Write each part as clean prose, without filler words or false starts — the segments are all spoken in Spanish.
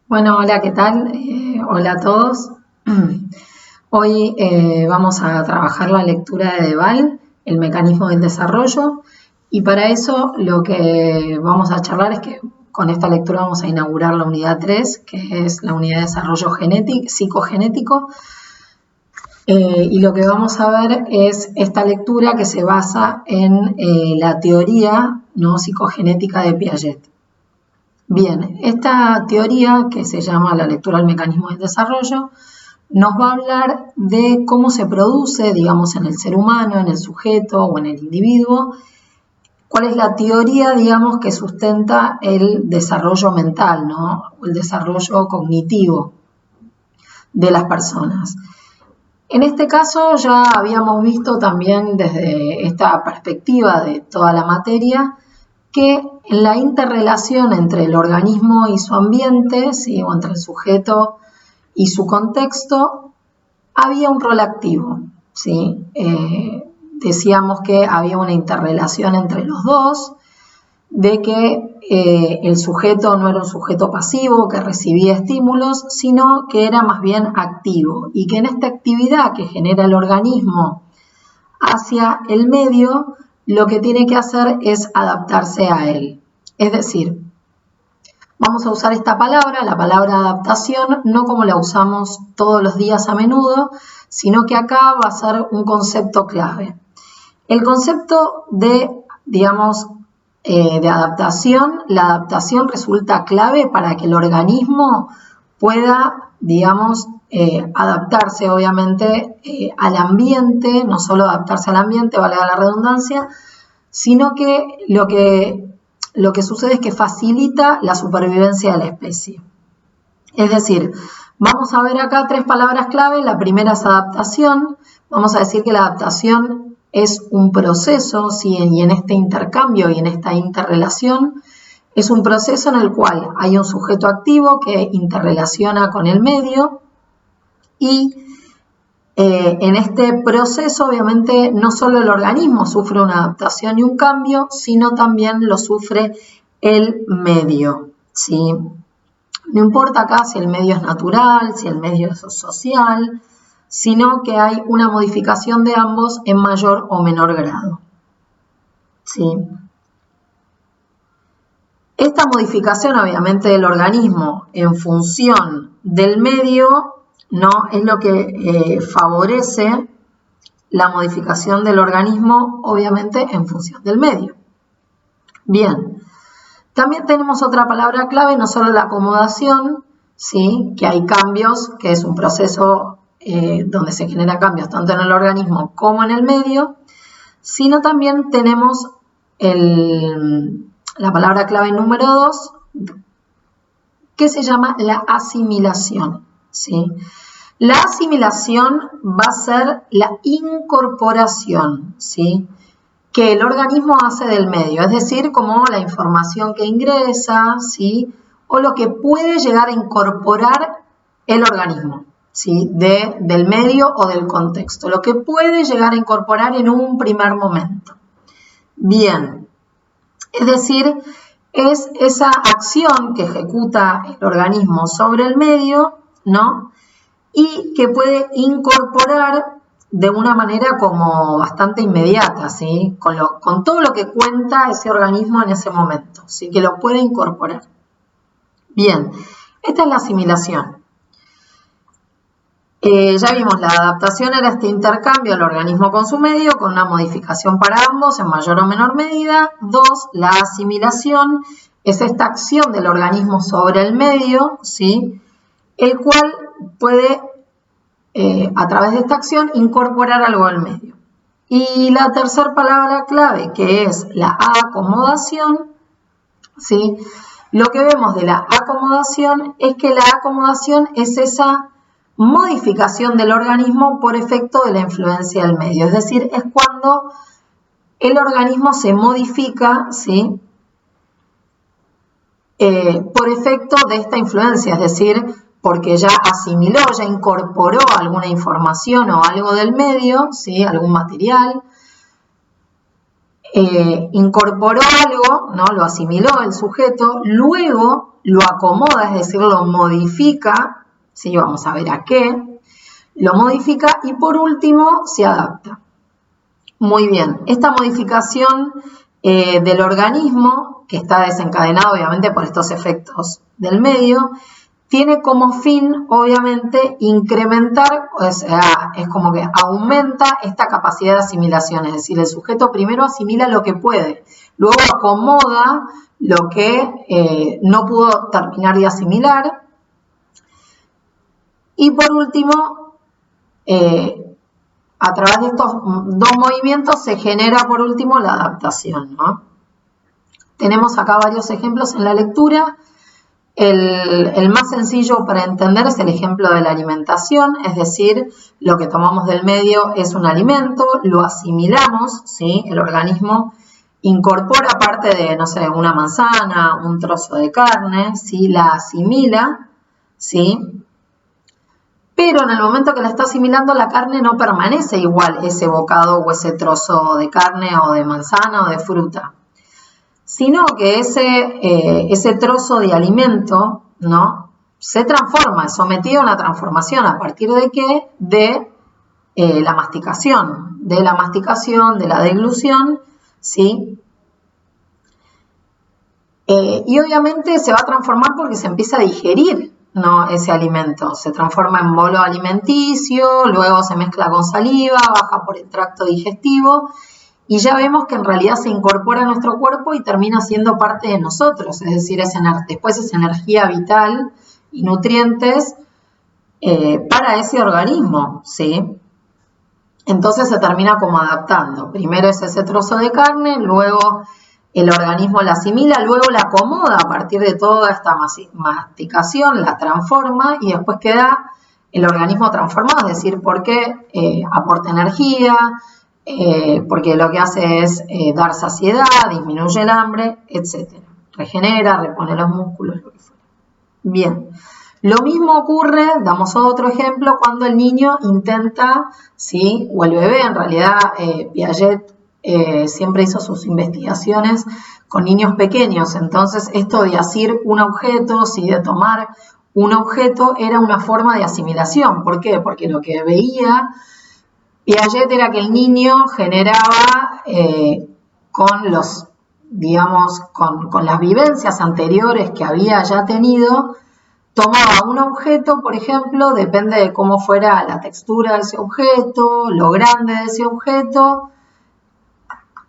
Bueno, hola, ¿qué tal? Hola a todos. Hoy vamos a trabajar la lectura de Deval, el mecanismo del desarrollo, y para eso lo que vamos a charlar es que con esta lectura vamos a inaugurar la unidad 3, que es la unidad de desarrollo psicogenético, y lo que vamos a ver es esta lectura que se basa en la teoría no psicogenética de Piaget. Bien, esta teoría que se llama la lectura del mecanismo del desarrollo nos va a hablar de cómo se produce, digamos, en el ser humano, en el sujeto o en el individuo, cuál es la teoría, digamos, que sustenta el desarrollo mental, ¿no? O el desarrollo cognitivo de las personas. En este caso ya habíamos visto también desde esta perspectiva de toda la materia que en la interrelación entre el organismo y su ambiente, ¿sí? O entre el sujeto y su contexto, había un rol activo, ¿sí? Decíamos que había una interrelación entre los dos, de que el sujeto no era un sujeto pasivo que recibía estímulos, sino que era más bien activo, y que en esta actividad que genera el organismo hacia el medio, lo que tiene que hacer es adaptarse a él. Es decir, vamos a usar esta palabra, la palabra adaptación, no como la usamos todos los días a menudo, sino que acá va a ser un concepto clave. El concepto de, digamos, de adaptación, la adaptación resulta clave para que el organismo pueda, digamos, adaptarse obviamente al ambiente, no solo adaptarse al ambiente, valga la redundancia, sino que lo que sucede es que facilita la supervivencia de la especie. Es decir, vamos a ver acá tres palabras clave. La primera es adaptación. Vamos a decir que la adaptación es un proceso, ¿sí? Y en este intercambio y en esta interrelación es un proceso en el cual hay un sujeto activo que interrelaciona con el medio y en este proceso obviamente no solo el organismo sufre una adaptación y un cambio, sino también lo sufre el medio, ¿sí? No importa acá si el medio es natural, si el medio es social, sino que hay una modificación de ambos en mayor o menor grado, ¿sí? Esta modificación, obviamente, del organismo en función del medio, ¿no? Es lo que favorece la modificación del organismo, obviamente, en función del medio. Bien, también tenemos otra palabra clave, no solo la acomodación, ¿sí? Que hay cambios, que es un proceso donde se generan cambios tanto en el organismo como en el medio, sino también tenemos la palabra clave número 2, que se llama la asimilación, ¿sí? La asimilación va a ser la incorporación, ¿sí? Que el organismo hace del medio, es decir, como la información que ingresa, ¿sí? O lo que puede llegar a incorporar el organismo, ¿sí? Del medio o del contexto, lo que puede llegar a incorporar en un primer momento. Bien, es decir, es esa acción que ejecuta el organismo sobre el medio, ¿no? Y que puede incorporar de una manera como bastante inmediata, ¿sí? Con todo lo que cuenta ese organismo en ese momento, ¿sí? Que lo puede incorporar. Bien, esta es la asimilación. Ya vimos, la adaptación era este intercambio del organismo con su medio, con una modificación para ambos en mayor o menor medida. 2, la asimilación es esta acción del organismo sobre el medio, ¿sí? El cual puede, a través de esta acción, incorporar algo al medio. Y la tercera palabra clave, que es la acomodación, ¿sí? Lo que vemos de la acomodación es que la acomodación es esa modificación del organismo por efecto de la influencia del medio. Es decir, es cuando el organismo se modifica, ¿sí? Por efecto de esta influencia, es decir, porque ya asimiló, ya incorporó alguna información o algo del medio, ¿sí? Algún material, incorporó algo, ¿no? Lo asimiló el sujeto, luego lo acomoda, es decir, lo modifica, ¿sí? Vamos a ver a qué, lo modifica y por último se adapta. Muy bien, esta modificación del organismo, que está desencadenado obviamente por estos efectos del medio, tiene como fin, obviamente, incrementar, o sea, es como que aumenta esta capacidad de asimilación, es decir, el sujeto primero asimila lo que puede, luego acomoda lo que no pudo terminar de asimilar, y por último, a través de estos dos movimientos se genera por último la adaptación, ¿no? Tenemos acá varios ejemplos en la lectura. El más sencillo para entender es el ejemplo de la alimentación, es decir, lo que tomamos del medio es un alimento, lo asimilamos, ¿sí? El organismo incorpora parte de, no sé, una manzana, un trozo de carne, ¿sí? La asimila, ¿sí? Pero en el momento que la está asimilando, la carne no permanece igual, ese bocado o ese trozo de carne o de manzana o de fruta, sino que ese trozo de alimento, ¿no? Se transforma, es sometido a una transformación. ¿A partir de qué? De la masticación, de la deglución, ¿sí? Y obviamente se va a transformar porque se empieza a digerir, ¿no? Ese alimento. Se transforma en bolo alimenticio, luego se mezcla con saliva, baja por el tracto digestivo, y ya vemos que en realidad se incorpora a nuestro cuerpo y termina siendo parte de nosotros, es decir, después es energía vital y nutrientes para ese organismo, ¿sí? Entonces se termina como adaptando. Primero es ese trozo de carne, luego el organismo la asimila, luego la acomoda a partir de toda esta masticación, la transforma y después queda el organismo transformado, es decir, porque aporta energía, porque lo que hace es dar saciedad, disminuye el hambre, etc. Regenera, repone los músculos, lo que fuera. Bien, lo mismo ocurre, damos otro ejemplo, cuando el niño intenta, ¿sí? O el bebé, en realidad Piaget siempre hizo sus investigaciones con niños pequeños, entonces esto de asir un objeto, ¿sí? De tomar un objeto era una forma de asimilación. ¿Por qué? Porque lo que veía Piaget era que el niño generaba con los, digamos, con las vivencias anteriores que había ya tenido, tomaba un objeto, por ejemplo, depende de cómo fuera la textura de ese objeto, lo grande de ese objeto,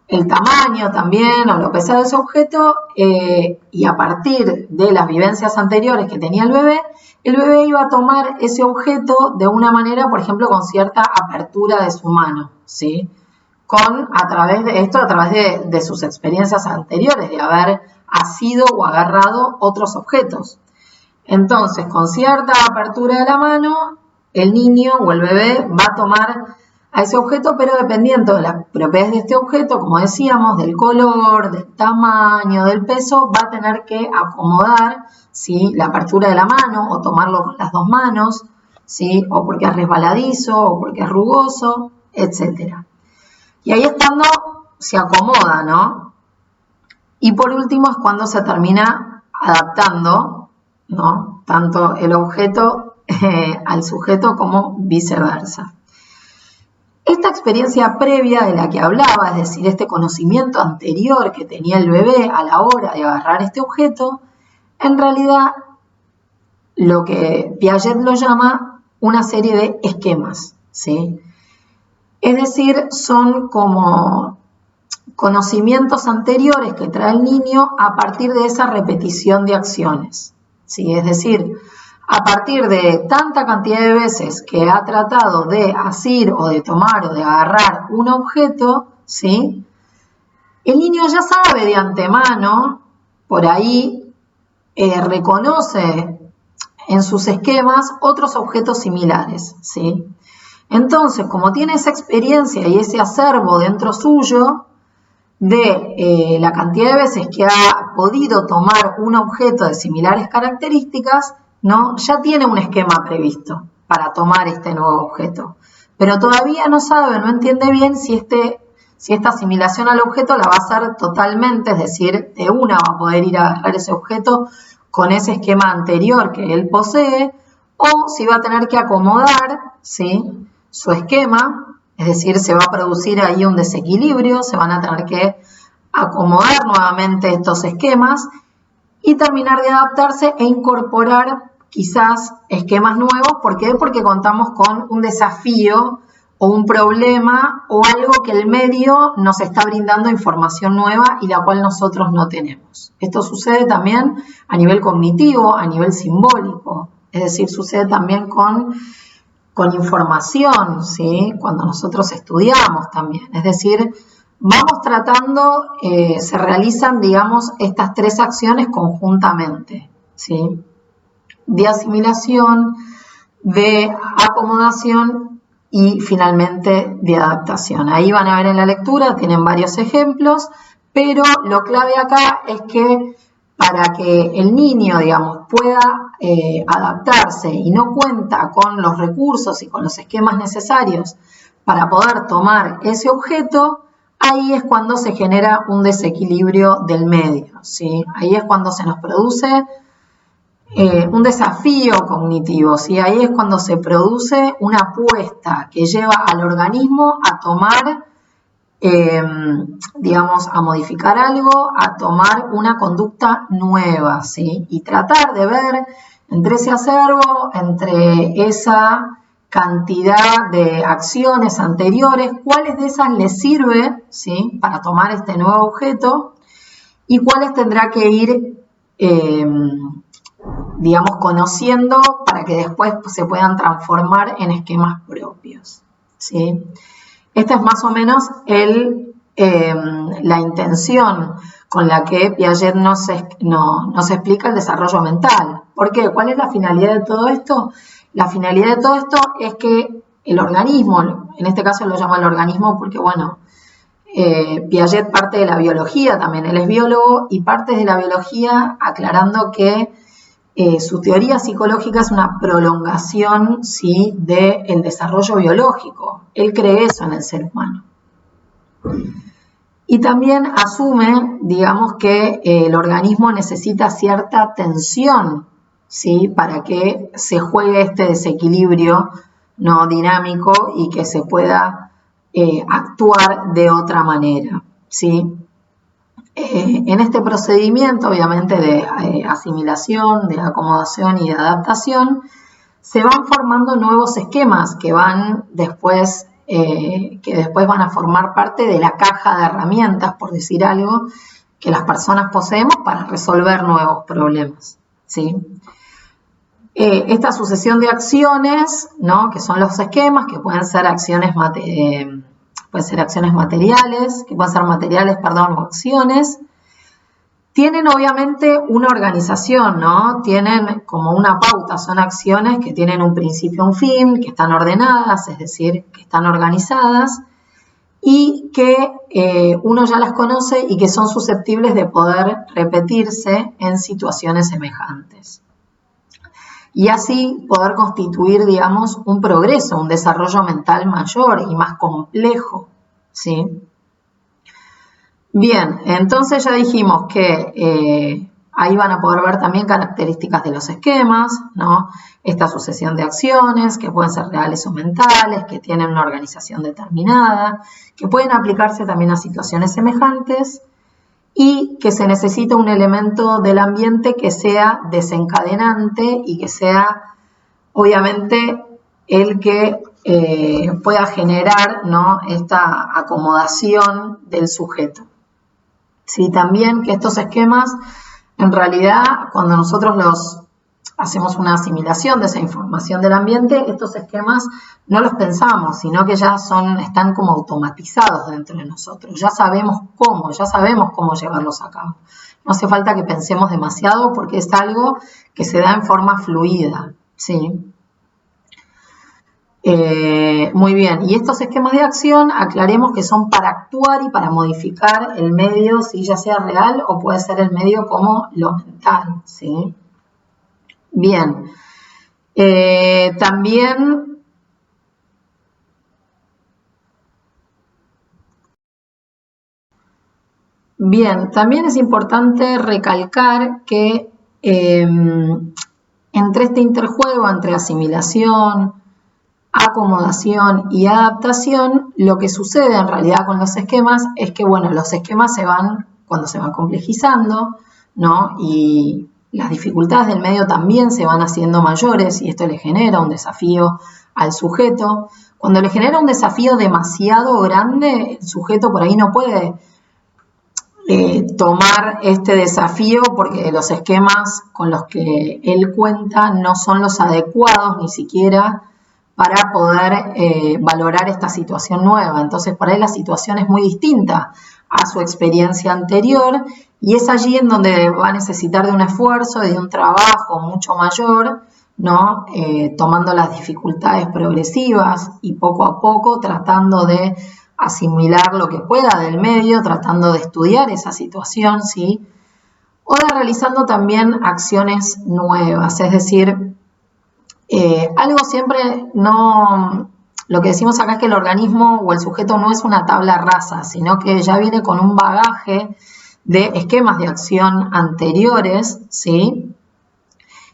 el tamaño también o lo pesado de ese objeto, y a partir de las vivencias anteriores que tenía el bebé iba a tomar ese objeto de una manera, por ejemplo, con cierta apertura de su mano, ¿sí? A través de sus experiencias anteriores, de haber asido o agarrado otros objetos. Entonces, con cierta apertura de la mano, el niño o el bebé va a tomar a ese objeto, pero dependiendo de las propiedades de este objeto, como decíamos, del color, del tamaño, del peso, va a tener que acomodar, ¿sí? La apertura de la mano o tomarlo con las dos manos, ¿sí? O porque es resbaladizo o porque es rugoso, etc. Y ahí estando se acomoda, ¿no? Y por último es cuando se termina adaptando, ¿no? Tanto el objeto al sujeto como viceversa. Esta experiencia previa de la que hablaba, es decir, este conocimiento anterior que tenía el bebé a la hora de agarrar este objeto, en realidad lo que Piaget lo llama una serie de esquemas, ¿sí? Es decir, son como conocimientos anteriores que trae el niño a partir de esa repetición de acciones, ¿sí? Es decir, a partir de tanta cantidad de veces que ha tratado de asir o de tomar o de agarrar un objeto, ¿sí? El niño ya sabe de antemano, por ahí reconoce en sus esquemas otros objetos similares, ¿sí? Entonces, como tiene esa experiencia y ese acervo dentro suyo de la cantidad de veces que ha podido tomar un objeto de similares características, ¿no? Ya tiene un esquema previsto para tomar este nuevo objeto, pero todavía no sabe, no entiende bien si Si esta asimilación al objeto la va a hacer totalmente, es decir, de una va a poder ir a agarrar ese objeto con ese esquema anterior que él posee, o si va a tener que acomodar, ¿sí?, su esquema, es decir, se va a producir ahí un desequilibrio, se van a tener que acomodar nuevamente estos esquemas y terminar de adaptarse e incorporar quizás esquemas nuevos. ¿Por qué? Porque contamos con un desafío o un problema o algo que el medio nos está brindando información nueva y la cual nosotros no tenemos. Esto sucede también a nivel cognitivo, a nivel simbólico, es decir, sucede también con información, ¿sí?, cuando nosotros estudiamos también, es decir, vamos tratando, se realizan, digamos, estas tres acciones conjuntamente, ¿sí?, de asimilación, de acomodación y finalmente de adaptación. Ahí van a ver en la lectura, tienen varios ejemplos, pero lo clave acá es que para que el niño, digamos, pueda adaptarse y no cuenta con los recursos y con los esquemas necesarios para poder tomar ese objeto, ahí es cuando se genera un desequilibrio del medio, ¿sí? Ahí es cuando se nos produce un desafío cognitivo, ¿sí? Ahí es cuando se produce una apuesta que lleva al organismo a tomar, digamos, a modificar algo, a tomar una conducta nueva, ¿sí? Y tratar de ver entre ese acervo, entre esa cantidad de acciones anteriores, cuáles de esas le sirve, ¿sí?, para tomar este nuevo objeto y cuáles tendrá que ir, digamos, conociendo para que después se puedan transformar en esquemas propios, ¿sí? Esta es más o menos la intención con la que Piaget nos explica el desarrollo mental. ¿Por qué? ¿Cuál es la finalidad de todo esto? La finalidad de todo esto es que el organismo, en este caso lo llama el organismo porque, bueno, Piaget parte de la biología también, él es biólogo y parte de la biología aclarando que su teoría psicológica es una prolongación, ¿sí?, del desarrollo biológico. Él cree eso en el ser humano. Y también asume, digamos, que el organismo necesita cierta tensión, ¿sí?, para que se juegue este desequilibrio no dinámico y que se pueda actuar de otra manera, ¿sí? En este procedimiento, obviamente, de asimilación, de acomodación y de adaptación, se van formando nuevos esquemas que después van a formar parte de la caja de herramientas, por decir algo, que las personas poseemos para resolver nuevos problemas, ¿sí? Esta sucesión de acciones, ¿no?, que son los esquemas, que pueden ser acciones materiales, que pueden ser materiales, perdón, o acciones, tienen obviamente una organización, ¿no? Tienen como una pauta, son acciones que tienen un principio y un fin, que están ordenadas, es decir, que están organizadas y que uno ya las conoce y que son susceptibles de poder repetirse en situaciones semejantes. Y así poder constituir, digamos, un progreso, un desarrollo mental mayor y más complejo, ¿sí? Bien, entonces ya dijimos que ahí van a poder ver también características de los esquemas, ¿no? Esta sucesión de acciones que pueden ser reales o mentales, que tienen una organización determinada, que pueden aplicarse también a situaciones semejantes y que se necesita un elemento del ambiente que sea desencadenante y que sea, obviamente, el que pueda generar, ¿no?, esta acomodación del sujeto. Sí, también que estos esquemas, en realidad, cuando nosotros hacemos una asimilación de esa información del ambiente, estos esquemas no los pensamos, sino que ya están como automatizados dentro de nosotros. Ya sabemos cómo llevarlos a cabo. No hace falta que pensemos demasiado porque es algo que se da en forma fluida, ¿sí? Muy bien, y estos esquemas de acción aclaremos que son para actuar y para modificar el medio, ¿sí?, ya sea real o puede ser el medio como lo mental, ¿sí? Bien, también Bien, también es importante recalcar que entre este interjuego, entre asimilación, acomodación y adaptación, lo que sucede en realidad con los esquemas es que, bueno, los esquemas cuando se van complejizando, ¿no? Y las dificultades del medio también se van haciendo mayores y esto le genera un desafío al sujeto. Cuando le genera un desafío demasiado grande, el sujeto por ahí no puede tomar este desafío porque los esquemas con los que él cuenta no son los adecuados ni siquiera para poder valorar esta situación nueva. Entonces, por ahí la situación es muy distinta a su experiencia anterior y es allí en donde va a necesitar de un esfuerzo, de un trabajo mucho mayor, ¿no? Tomando las dificultades progresivas y poco a poco tratando de asimilar lo que pueda del medio, tratando de estudiar esa situación, ¿sí? O de realizando también acciones nuevas, es decir, algo siempre no, lo que decimos acá es que el organismo o el sujeto no es una tabla rasa, sino que ya viene con un bagaje de esquemas de acción anteriores, ¿sí?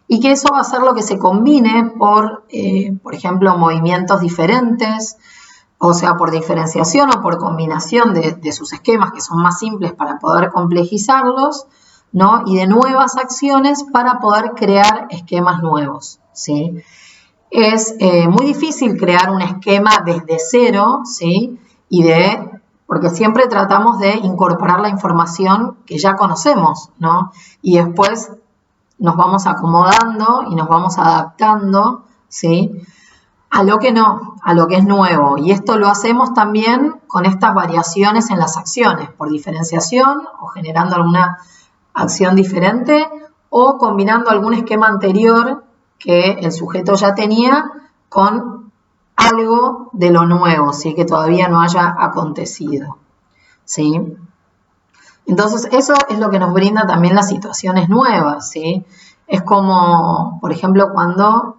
Y que eso va a ser lo que se combine por ejemplo, movimientos diferentes, o sea, por diferenciación o por combinación de sus esquemas que son más simples para poder complejizarlos, ¿no? Y de nuevas acciones para poder crear esquemas nuevos, ¿sí? Es muy difícil crear un esquema desde cero, ¿sí? Porque siempre tratamos de incorporar la información que ya conocemos, ¿no? Y después nos vamos acomodando y nos vamos adaptando, ¿sí? A lo que no, a lo que es nuevo. Y esto lo hacemos también con estas variaciones en las acciones, por diferenciación o generando alguna acción diferente o combinando algún esquema anterior que el sujeto ya tenía con algo de lo nuevo, ¿sí? Que todavía no haya acontecido, ¿sí? Entonces, eso es lo que nos brinda también las situaciones nuevas, ¿sí? Es como, por ejemplo, cuando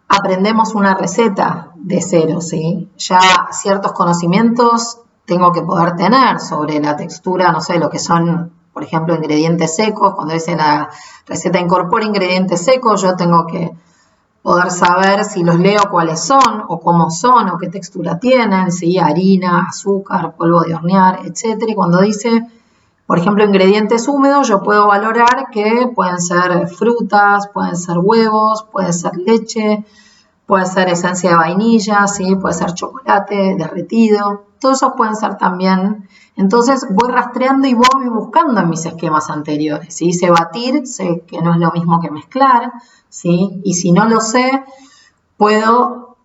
aprendemos una receta de cero, ¿sí? Ya ciertos conocimientos tengo que poder tener sobre la textura, no sé, lo que son, por ejemplo, ingredientes secos. Cuando dice la receta incorpora ingredientes secos, yo tengo que poder saber si los leo cuáles son o cómo son o qué textura tienen, ¿sí? Harina, azúcar, polvo de hornear, etc. Y cuando dice, por ejemplo, ingredientes húmedos, yo puedo valorar que pueden ser frutas, pueden ser huevos, puede ser leche, puede ser esencia de vainilla, ¿sí? Puede ser chocolate derretido. Todos esos pueden ser también. Entonces voy rastreando y voy buscando en mis esquemas anteriores. Si dice batir, sé que no es lo mismo que mezclar, ¿sí? Y si no lo sé, puedo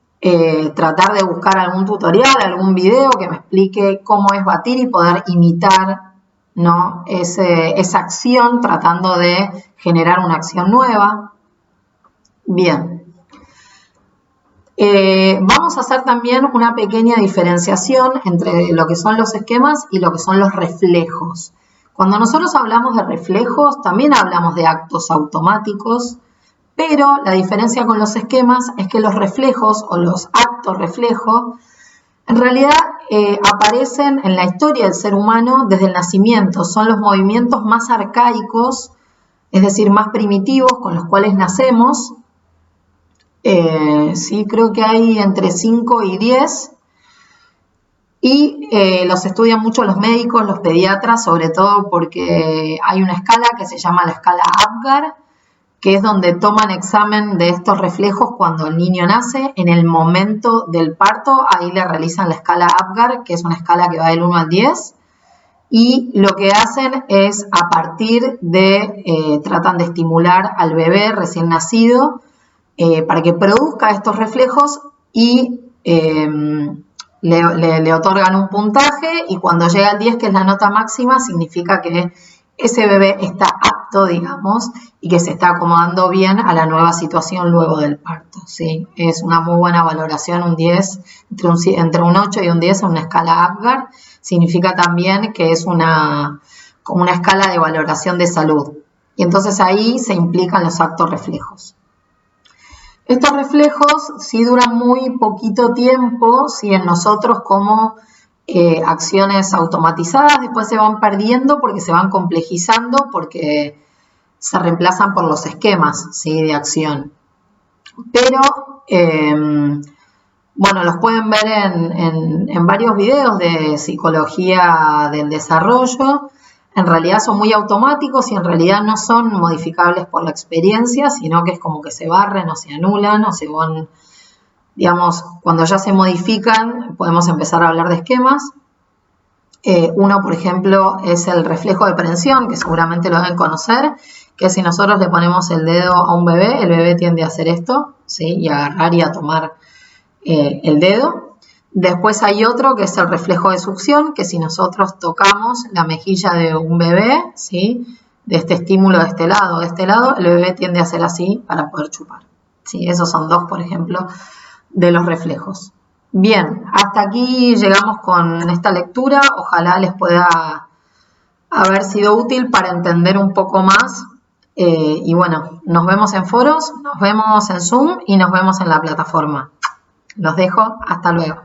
tratar de buscar algún tutorial, algún video que me explique cómo es batir y poder imitar, ¿no? Esa acción tratando de generar una acción nueva. Bien. Vamos a hacer también una pequeña diferenciación entre lo que son los esquemas y lo que son los reflejos. Cuando nosotros hablamos de reflejos, también hablamos de actos automáticos, pero la diferencia con los esquemas es que los reflejos o los actos reflejos en realidad aparecen en la historia del ser humano desde el nacimiento. Son los movimientos más arcaicos, es decir, más primitivos con los cuales nacemos. Sí, creo que hay entre 5 y 10 y los estudian mucho los médicos, los pediatras, sobre todo porque hay una escala que se llama la escala Apgar, que es donde toman examen de estos reflejos cuando el niño nace. En el momento del parto, ahí le realizan la escala Apgar, que es una escala que va del 1 al 10, y lo que hacen es a partir de, tratan de estimular al bebé recién nacido, para que produzca estos reflejos y le otorgan un puntaje y cuando llega al 10, que es la nota máxima, significa que ese bebé está apto, digamos, y que se está acomodando bien a la nueva situación luego del parto, ¿sí? Es una muy buena valoración, un 10, entre un 8 y un 10 en una escala Apgar, significa también que es como una escala de valoración de salud. Y entonces ahí se implican los actos reflejos. Estos reflejos sí duran muy poquito tiempo, ¿sí? En nosotros como acciones automatizadas, después se van perdiendo porque se van complejizando, porque se reemplazan por los esquemas, ¿sí?, de acción. Pero, bueno, los pueden ver en varios videos de psicología del desarrollo. En realidad son muy automáticos y en realidad no son modificables por la experiencia, sino que es como que se barren o se anulan o se van, digamos, cuando ya se modifican, podemos empezar a hablar de esquemas. Uno, por ejemplo, es el reflejo de prensión, que seguramente lo deben conocer, que si nosotros le ponemos el dedo a un bebé, el bebé tiende a hacer esto, ¿sí?, y a agarrar y a tomar el dedo. Después hay otro que es el reflejo de succión, que si nosotros tocamos la mejilla de un bebé, ¿sí?, de este estímulo de este lado, el bebé tiende a hacer así para poder chupar, ¿sí? Esos son dos, por ejemplo, de los reflejos. Bien, hasta aquí llegamos con esta lectura. Ojalá les pueda haber sido útil para entender un poco más. Y bueno, nos vemos en foros, nos vemos en Zoom y nos vemos en la plataforma. Los dejo, hasta luego.